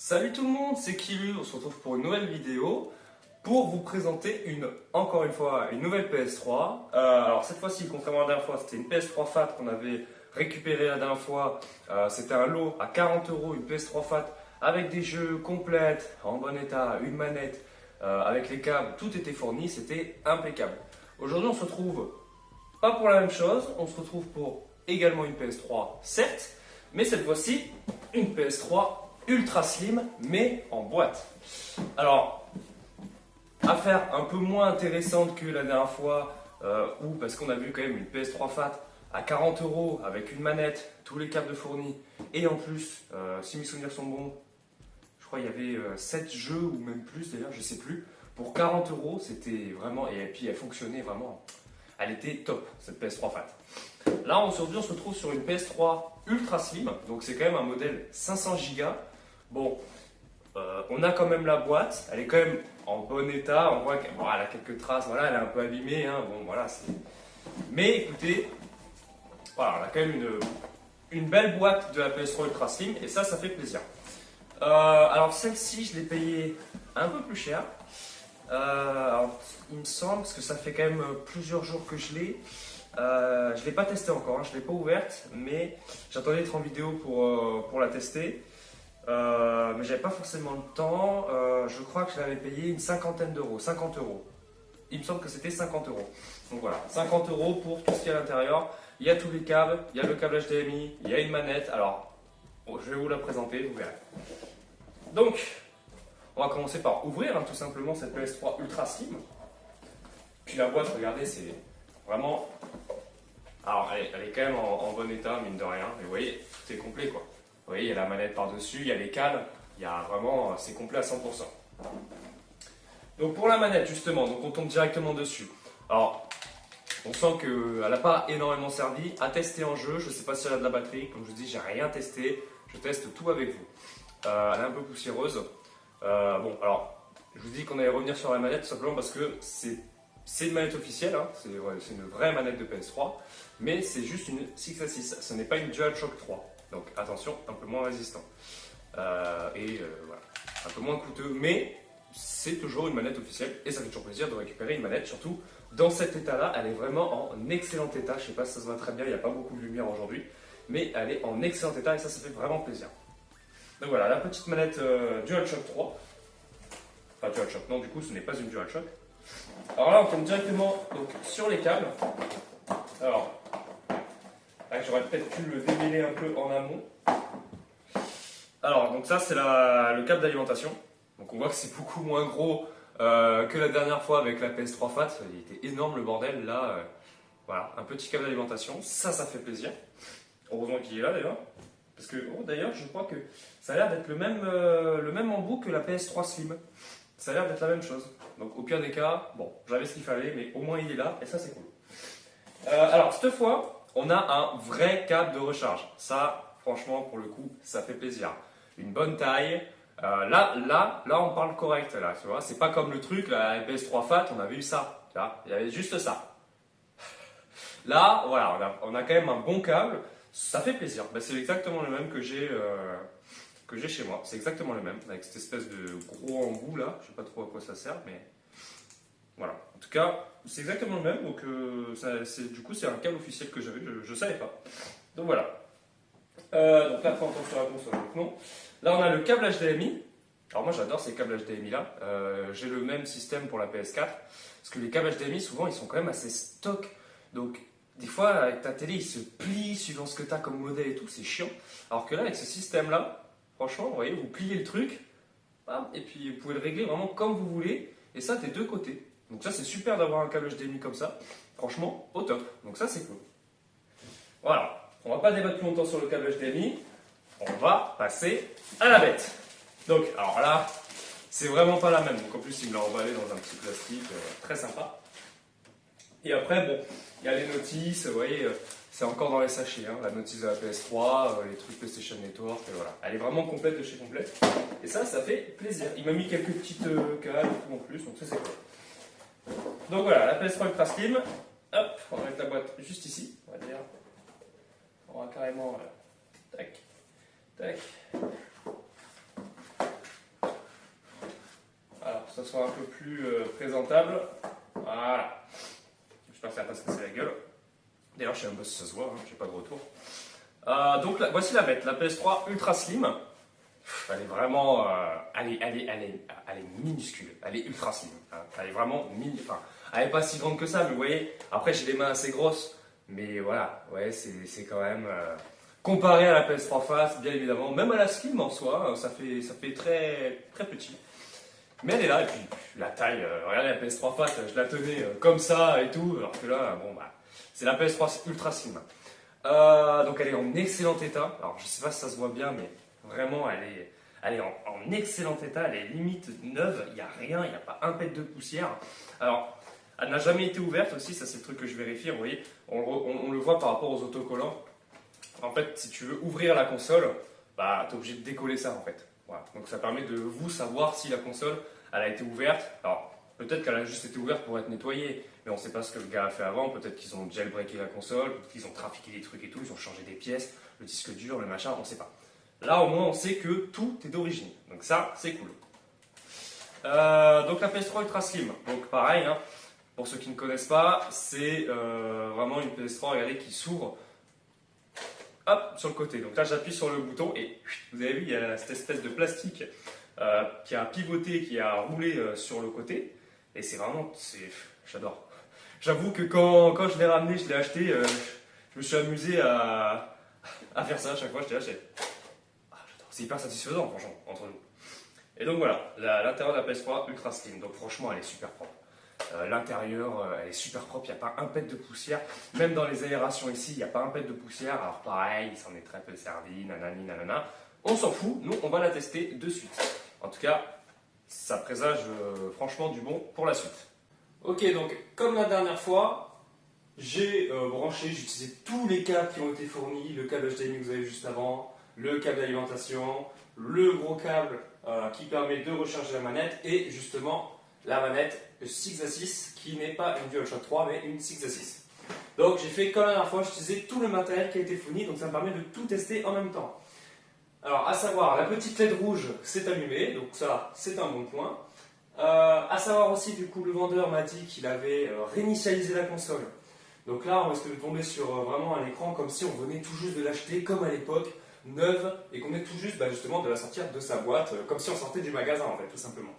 Salut tout le monde, c'est Kilu, on se retrouve pour une nouvelle vidéo pour vous présenter encore une fois une nouvelle PS3. Alors cette fois-ci, contrairement à la dernière fois, c'était une PS3 FAT qu'on avait récupérée la dernière fois. C'était un lot à 40 €, une PS3 FAT avec des jeux complètes, en bon état, une manette, avec les câbles, tout était fourni, c'était impeccable. Aujourd'hui on se retrouve pas pour la même chose, on se retrouve pour également une PS3 certes, mais cette fois-ci une PS3 ultra slim mais en boîte. Alors, affaire un peu moins intéressante que la dernière fois, parce qu'on a vu quand même une PS3 FAT à 40 € avec une manette, tous les câbles fournis, et en plus, si mes souvenirs sont bons, je crois qu'il y avait 7 jeux ou même plus d'ailleurs, je sais plus. Pour 40 €, c'était vraiment, et puis elle fonctionnait vraiment, elle était top cette PS3 FAT. Là aujourd'hui on se retrouve sur une PS3 ultra slim, donc c'est quand même un modèle 500 Go. Bon, on a quand même la boîte, elle est quand même en bon état, on voit qu'elle a quelques traces, voilà, elle est un peu abîmée, hein, bon voilà. Mais écoutez, voilà, on a quand même une belle boîte de la PS3 ultra slim et ça fait plaisir. Alors celle-ci je l'ai payée un peu plus cher. Alors, il me semble, parce que ça fait quand même plusieurs jours que je l'ai. Je ne l'ai pas testé encore, hein, je ne l'ai pas ouverte, mais j'attendais d'être en vidéo pour la tester. Mais j'avais pas forcément le temps. Je crois que je l'avais payé une cinquantaine d'euros, 50 €. Il me semble que c'était 50 €. Donc voilà, 50 € pour tout ce qu'il y a à l'intérieur. Il y a tous les câbles, il y a le câble HDMI, il y a une manette. Alors, je vais vous la présenter, vous verrez. Donc, on va commencer par ouvrir tout simplement cette PS3 Ultra Slim. Puis la boîte, regardez, c'est vraiment... Alors, elle est quand même en bon état, mine de rien. Mais vous voyez, tout est complet, quoi. Vous voyez, il y a la manette par-dessus, il y a les câbles. Il y a vraiment... C'est complet à 100%. Donc, pour la manette, justement, donc on tombe directement dessus. Alors, on sent qu'elle n'a pas énormément servi à tester en jeu. Je ne sais pas si elle a de la batterie. Comme je vous dis, j'ai rien testé. Je teste tout avec vous. Elle est un peu poussiéreuse. Bon, alors, je vous dis qu'on allait revenir sur la manette tout simplement parce que c'est une manette officielle, hein, c'est une vraie manette de PS3, mais c'est juste une 6-6, ce n'est pas une DualShock 3. Donc attention, un peu moins résistant. Voilà, un peu moins coûteux, mais c'est toujours une manette officielle et ça fait toujours plaisir de récupérer une manette, surtout dans cet état-là. Elle est vraiment en excellent état. Je ne sais pas si ça se voit très bien, il n'y a pas beaucoup de lumière aujourd'hui, mais elle est en excellent état et ça fait vraiment plaisir. Donc voilà, la petite manette DualShock 3. Enfin, DualShock, non, du coup, ce n'est pas une DualShock. Alors là, on tombe directement donc, sur les câbles. Alors, j'aurais peut-être pu le démêler un peu en amont. Alors, donc ça, c'est le câble d'alimentation. Donc on voit que c'est beaucoup moins gros que la dernière fois avec la PS3 FAT. Il était énorme le bordel. Là, voilà, un petit câble d'alimentation. Ça fait plaisir. Heureusement qu'il est là d'ailleurs. Parce que, d'ailleurs, je crois que ça a l'air d'être le même embout que la PS3 Slim. Ça a l'air d'être la même chose. Donc, au pire des cas, bon, j'avais ce qu'il fallait, mais au moins il est là, et ça, c'est cool. Alors, cette fois, on a un vrai câble de recharge. Ça, franchement, pour le coup, ça fait plaisir. Une bonne taille. Là, on parle correct, là, tu vois. C'est pas comme le truc, la PS3 FAT, on avait eu ça. Tu vois, il y avait juste ça. Là, voilà, on a quand même un bon câble. Ça fait plaisir. Ben, c'est exactement le même que j'ai chez moi. C'est exactement le même, avec cette espèce de gros embout là. Je sais pas trop à quoi ça sert, mais voilà. En tout cas, c'est exactement le même. Donc, du coup, c'est un câble officiel que j'avais. Je savais pas. Donc voilà. Donc là, quand on tombe sur la console, donc non. Là, on a le câble HDMI. Alors moi, j'adore ces câbles HDMI là. J'ai le même système pour la PS4 parce que les câbles HDMI, souvent, ils sont quand même assez stock. Donc des fois, avec ta télé, il se plie suivant ce que tu as comme modèle et tout, c'est chiant. Alors que là, avec ce système-là, franchement, vous voyez, vous pliez le truc, bam, et puis vous pouvez le régler vraiment comme vous voulez, et ça des deux côtés. Donc ça, c'est super d'avoir un câble HDMI comme ça. Franchement, au top. Donc ça, c'est cool. Voilà, on va pas débattre plus longtemps sur le câble HDMI, on va passer à la bête. Donc, alors là, c'est vraiment pas la même. Donc en plus, il me l'a emballé dans un petit plastique, très sympa. Et après, bon, il y a les notices, vous voyez, c'est encore dans les sachets, hein, la notice de la PS3, les trucs PlayStation Network, voilà. Elle est vraiment complète de chez complète. Et ça fait plaisir. Il m'a mis quelques petites cales en plus, donc ça c'est cool. Donc voilà, la PS3 Ultra Slim. Hop, on va mettre la boîte juste ici, on va dire. On va carrément, tac, tac. ça soit un peu plus présentable. Voilà. J'espère que ça va pas se casser la gueule. D'ailleurs, je sais même pas si ça se voit, hein, j'ai pas de retour. Donc voici la bête, la PS3 Ultra Slim. Elle est vraiment, elle est minuscule, elle est ultra slim. Hein. Elle est vraiment enfin, elle est pas si grande que ça, mais vous voyez. Après, j'ai des mains assez grosses, mais voilà, ouais, c'est quand même comparé à la PS3 Fat, bien évidemment, même à la Slim en soi, ça fait très très petit. Mais elle est là, et puis la taille, regardez la PS3 Fat, je la tenais comme ça et tout, alors que là, bon bah, c'est la PS3 Ultra Slim. Donc elle est en excellent état. Alors je sais pas si ça se voit bien, mais vraiment elle est en excellent état. Elle est limite neuve. Il n'y a rien, il n'y a pas un pet de poussière. Alors elle n'a jamais été ouverte aussi. Ça c'est le truc que je vérifie. Vous voyez, on le voit par rapport aux autocollants. En fait, si tu veux ouvrir la console, bah t'es obligé de décoller ça en fait. Voilà. Donc ça permet de vous savoir si la console elle a été ouverte. Alors peut-être qu'elle a juste été ouverte pour être nettoyée, mais on ne sait pas ce que le gars a fait avant. Peut-être qu'ils ont jailbreaké la console, peut-être qu'ils ont trafiqué des trucs et tout, ils ont changé des pièces, le disque dur, le machin, on ne sait pas. Là, au moins, on sait que tout est d'origine. Donc ça, c'est cool. Donc la PS3 Ultra Slim. Donc pareil, hein, pour ceux qui ne connaissent pas, c'est vraiment une PS3, regardez, qui s'ouvre hop, sur le côté. Donc là, j'appuie sur le bouton et vous avez vu, il y a cette espèce de plastique qui a pivoté, qui a roulé sur le côté. Et c'est vraiment, j'adore. J'avoue que quand je l'ai ramené, je l'ai acheté, je me suis amusé à faire ça à chaque fois, je l'ai acheté. Ah, j'adore. C'est hyper satisfaisant, franchement, entre nous. Et donc voilà, l'intérieur de la PS3 Ultra Slim. Donc franchement, elle est super propre. L'intérieur, elle est super propre, il n'y a pas un pet de poussière. Même dans les aérations ici, il n'y a pas un pet de poussière. Alors pareil, il s'en est très peu servi, nanani, nanana. On s'en fout, nous, on va la tester de suite. En tout cas, ça présage franchement du bon pour la suite. Ok, donc comme la dernière fois, j'ai branché, j'ai utilisé tous les câbles qui ont été fournis, le câble HDMI que vous avez vu juste avant, le câble d'alimentation, le gros câble qui permet de recharger la manette et justement la manette 6-6 qui n'est pas une DualShock 3 mais une 6-6. Donc j'ai fait comme la dernière fois, j'ai utilisé tout le matériel qui a été fourni, donc ça me permet de tout tester en même temps. Alors, à savoir, la petite LED rouge s'est allumée, donc ça, c'est un bon point. À savoir aussi, du coup, le vendeur m'a dit qu'il avait réinitialisé la console. Donc là, on risque de tomber sur vraiment un écran comme si on venait tout juste de l'acheter, comme à l'époque, neuve, et qu'on venait tout juste justement de la sortir de sa boîte, comme si on sortait du magasin, en fait, tout simplement.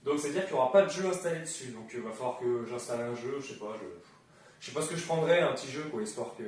Donc, c'est-à-dire qu'il n'y aura pas de jeu installé dessus. Donc, il va falloir que j'installe un jeu, je sais pas ce que je prendrais, un petit jeu, quoi, histoire que...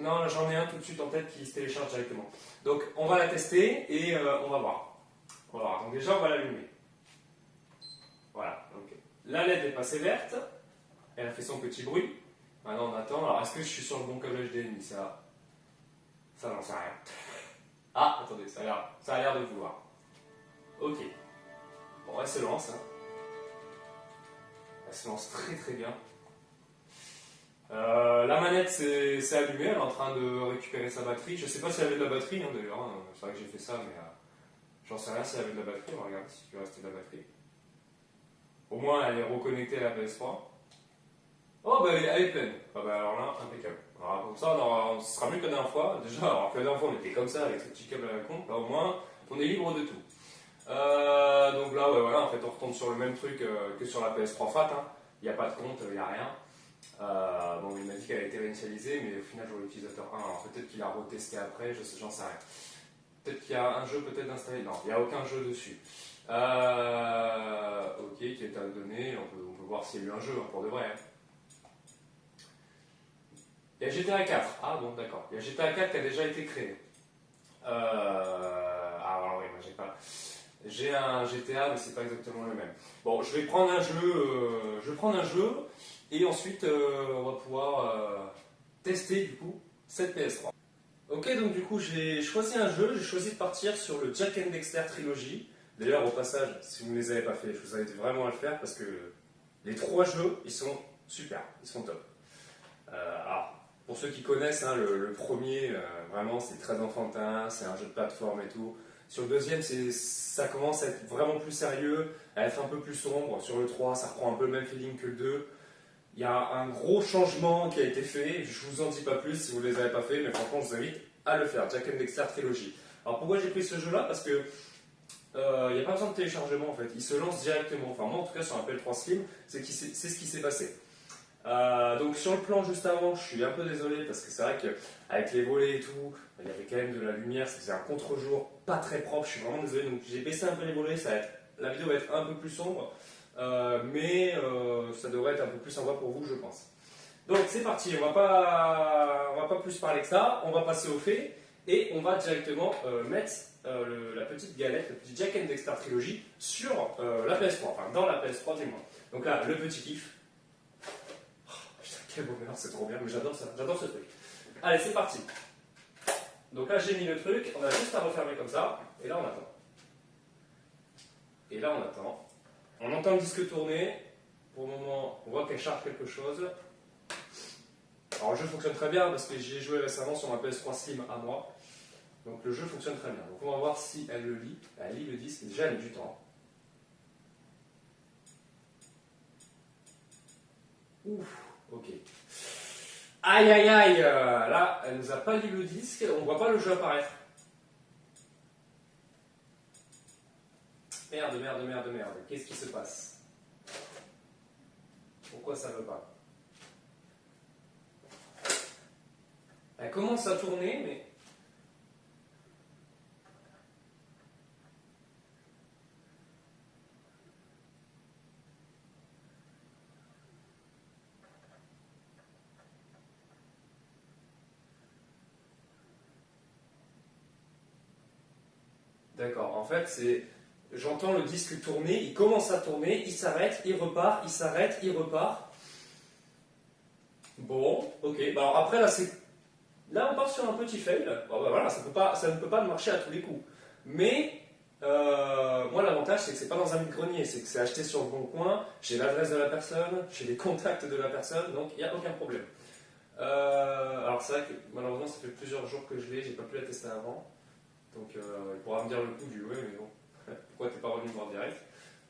Non, j'en ai un tout de suite en tête qui se télécharge directement. Donc on va la tester et on va voir. On va voir. Donc déjà on va l'allumer. Voilà. Donc la LED est passée verte. Elle a fait son petit bruit. Maintenant on attend. Alors est-ce que je suis sur le bon câble HDMI? Ça n'en sait rien. Ah, attendez, ça a l'air de vouloir. Ok. Bon, elle se lance. Hein. Elle se lance très très bien. La manette s'est allumée, elle est en train de récupérer sa batterie. Je ne sais pas si elle avait de la batterie hein, d'ailleurs, hein. C'est vrai que j'ai fait ça, mais j'en sais rien si elle avait de la batterie. On va regarder si il rester de la batterie. Au moins elle est reconnectée à la PS3. Oh bah elle est pleine. Ah bah alors là, impeccable. Alors, comme ça, ce sera mieux que la dernière fois. Déjà, alors que la dernière fois on était comme ça avec ce petit câble à la con, là au moins on est libre de tout. Donc là, ouais, voilà, en fait on retombe sur le même truc que sur la PS3 Fat. Hein. Il n'y a pas de compte, il n'y a rien. Bon, il m'a dit qu'elle a été réinitialisée, mais au final, je vois l'utilisateur 1. Alors peut-être qu'il a retesté après, j'en sais rien. Peut-être qu'il y a un jeu peut-être installé. Non, il n'y a aucun jeu dessus. Ok, qui est à donner. On peut voir s'il y a eu un jeu, hein, pour de vrai. Hein. Il y a GTA 4. Ah bon, d'accord. Il y a GTA 4 qui a déjà été créé. Ah, alors oui, moi j'ai pas. J'ai un GTA, mais c'est pas exactement le même. Bon, je vais prendre un jeu. Et ensuite, on va pouvoir tester du coup cette PS3. Ok, donc du coup, j'ai choisi un jeu. J'ai choisi de partir sur le Jak and Daxter Trilogy. D'ailleurs, au passage, si vous ne les avez pas fait, je vous invite vraiment à le faire parce que les 3 jeux, ils sont super, ils sont top. Alors, pour ceux qui connaissent, hein, le premier, vraiment, c'est très enfantin, c'est un jeu de plateforme et tout. Sur le deuxième, ça commence à être vraiment plus sérieux, à être un peu plus sombre. Sur le 3, ça reprend un peu le même feeling que le 2. Il y a un gros changement qui a été fait, je ne vous en dis pas plus si vous ne les avez pas fait, mais franchement je vous invite à le faire, Jak and Daxter Trilogy. Alors pourquoi j'ai pris ce jeu là? Parce que il n'y a pas besoin de téléchargement en fait, il se lance directement. Enfin moi en tout cas sur un PS3 Slim, c'est ce qui s'est passé. Donc sur le plan juste avant, je suis un peu désolé parce que c'est vrai qu'avec les volets et tout, il y avait quand même de la lumière, ça faisait un contre-jour pas très propre, je suis vraiment désolé. Donc j'ai baissé un peu les volets, la vidéo va être un peu plus sombre, mais ça devrait être un peu plus sympa pour vous je pense. Donc c'est parti, on va pas plus parler que ça, on va passer au fait et on va directement mettre la petite galette, le petit Jack and Dexter Trilogy sur la PS3, enfin dans la PS3 du moins. Donc là, le petit kiff. Oh, putain, quel bonheur, c'est trop bien, mais j'adore ça, j'adore ce truc. Allez, c'est parti. Donc là, j'ai mis le truc, on a juste à refermer comme ça, et là on attend. Et là on attend. On entend le disque tourner. Pour le moment, on voit qu'elle charge quelque chose. Alors le jeu fonctionne très bien parce que j'y ai joué récemment sur ma PS3 Slim à moi. Donc le jeu fonctionne très bien. Donc on va voir si elle le lit. Elle lit le disque, déjà elle met du temps. Ouf, ok. Aïe aïe aïe, là elle nous a pas lu le disque, on voit pas le jeu apparaître. Merde, merde, merde, merde, qu'est-ce qui se passe? Pourquoi ça veut pas? Elle commence à tourner, mais... D'accord, en fait, c'est... J'entends le disque tourner, il commence à tourner, il s'arrête, il repart, il s'arrête, il repart. Bon, ok. Bah alors après, là, on part sur un petit fail. Bon, bah voilà, ça ne peut pas marcher à tous les coups. Mais, moi, l'avantage, c'est que c'est pas dans un vide-grenier, c'est que c'est acheté sur le bon coin, j'ai l'adresse de la personne, j'ai les contacts de la personne, donc il n'y a aucun problème. Alors c'est vrai que malheureusement, ça fait plusieurs jours que je l'ai, j'ai pas pu la tester avant. Donc il pourra me dire le coup du ouais, mais bon, pourquoi t'es pas revenu me voir direct?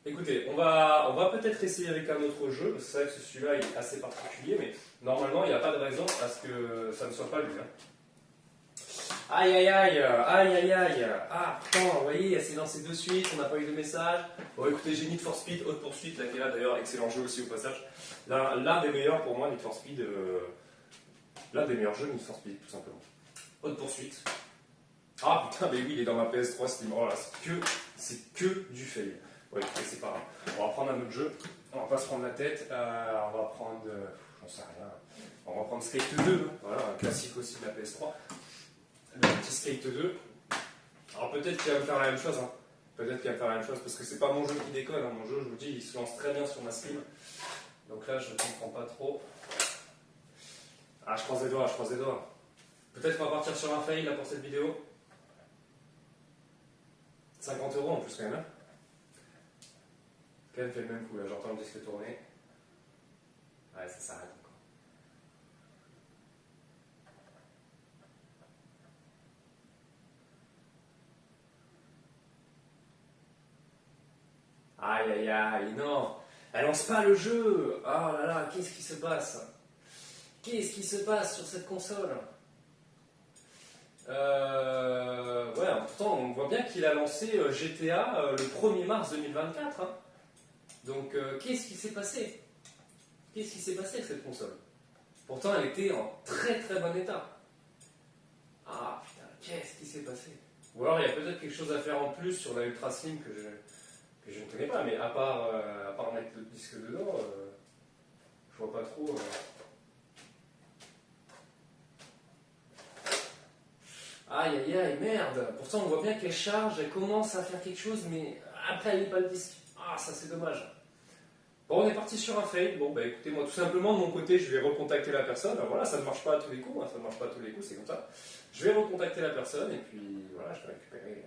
Écoutez, on va peut-être essayer avec un autre jeu, parce que c'est vrai que celui-là il est assez particulier, mais normalement il n'y a pas de raison à ce que ça ne soit pas lui. Hein. Aïe aïe aïe, aïe aïe aïe, ah putain, vous voyez, elle s'est lancée de suite, on n'a pas eu de message. Bon écoutez, j'ai Need for Speed, Haute Poursuite, là qui est là d'ailleurs, excellent jeu aussi au passage. L'un des meilleurs pour moi, Need for Speed, l'un des meilleurs jeux Need for Speed tout simplement. Haute Poursuite. Ah putain, mais oui, il est dans ma PS3 Steam. Oh là, c'est que du fail. Ouais, c'est pas grave. On va prendre un autre jeu. On va pas se prendre la tête. On va prendre. J'en sais rien. On va prendre Skate 2. Voilà, un classique aussi de la PS3. Le petit Skate 2. Alors peut-être qu'il va me faire la même chose. Hein. Peut-être qu'il va me faire la même chose parce que c'est pas mon jeu qui déconne. Hein. Mon jeu, je vous dis, il se lance très bien sur ma Steam. Donc là, je ne comprends pas trop. Ah, je croise les doigts, je croise les doigts. Peut-être qu'on va partir sur un fail là pour cette vidéo. 50 € en plus quand même. Hein. Quand même fait le même coup là, j'entends le disque tourner. Ouais, ça s'arrête encore. Aïe aïe aïe, non. Elle lance pas le jeu. Oh là là, qu'est-ce qui se passe? Qu'est-ce qui se passe sur cette console? Ouais, pourtant on voit bien qu'il a lancé GTA le 1er mars 2024. Hein. Donc qu'est-ce qui s'est passé? Qu'est-ce qui s'est passé avec cette console? Pourtant elle était en très très bon état. Ah putain, qu'est-ce qui s'est passé? Ou alors il y a peut-être quelque chose à faire en plus sur la Ultra Slim que je ne connais pas, mais à part mettre le disque dedans, je vois pas trop. Aïe aïe aïe, merde! Pourtant on voit bien qu'elle charge, elle commence à faire quelque chose, mais après elle n'est pas le disque. Ah, ça c'est dommage. Bon, on est parti sur un fail. Bon, bah écoutez, moi tout simplement de mon côté, je vais recontacter la personne. Alors, voilà, ça ne marche pas à tous les coups, hein, ça ne marche pas à tous les coups, c'est comme ça. Je vais recontacter la personne et puis voilà, je vais récupérer.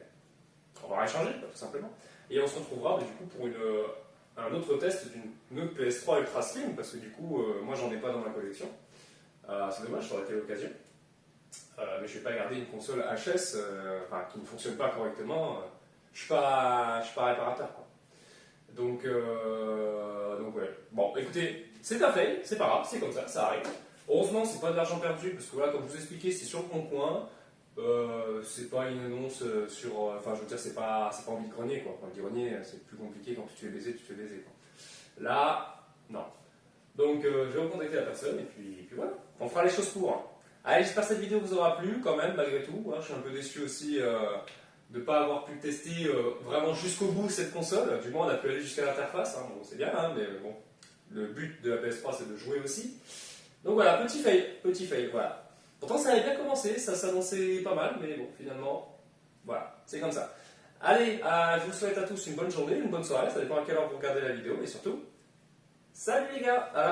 On va rééchanger, tout simplement. Et on se retrouvera du coup pour un autre test d'une autre PS3 Ultra Slim, parce que du coup, moi j'en ai pas dans ma collection. C'est dommage, ça aurait été l'occasion. Mais je ne vais pas garder une console HS qui ne fonctionne pas correctement. Je ne suis pas réparateur. Quoi. Donc ouais. Bon, écoutez, c'est un fail, c'est pas grave, c'est comme ça arrive. Heureusement, c'est pas de l'argent perdu, parce que voilà, comme je vous expliquais, c'est sur le bon coin. C'est pas une annonce sur. Enfin, je veux dire, c'est pas envie de grenier, quoi. Envie de grenier, c'est plus compliqué quand tu te fais baiser, quoi. Là, non. Donc, je vais recontacter la personne et puis voilà. On fera les choses pour. Hein. Allez, j'espère que cette vidéo vous aura plu, quand même, malgré tout. Hein. Je suis un peu déçu aussi de ne pas avoir pu tester vraiment jusqu'au bout cette console. Du moins, on a pu aller jusqu'à l'interface. Hein. Bon, c'est bien, hein, mais bon. Le but de la PS3, c'est de jouer aussi. Donc voilà, petit fail, voilà. Pourtant, ça avait bien commencé, ça s'annonçait pas mal, mais bon, finalement, voilà, c'est comme ça. Allez, je vous souhaite à tous une bonne journée, une bonne soirée, ça dépend à quelle heure vous regardez la vidéo, mais surtout, salut les gars, à la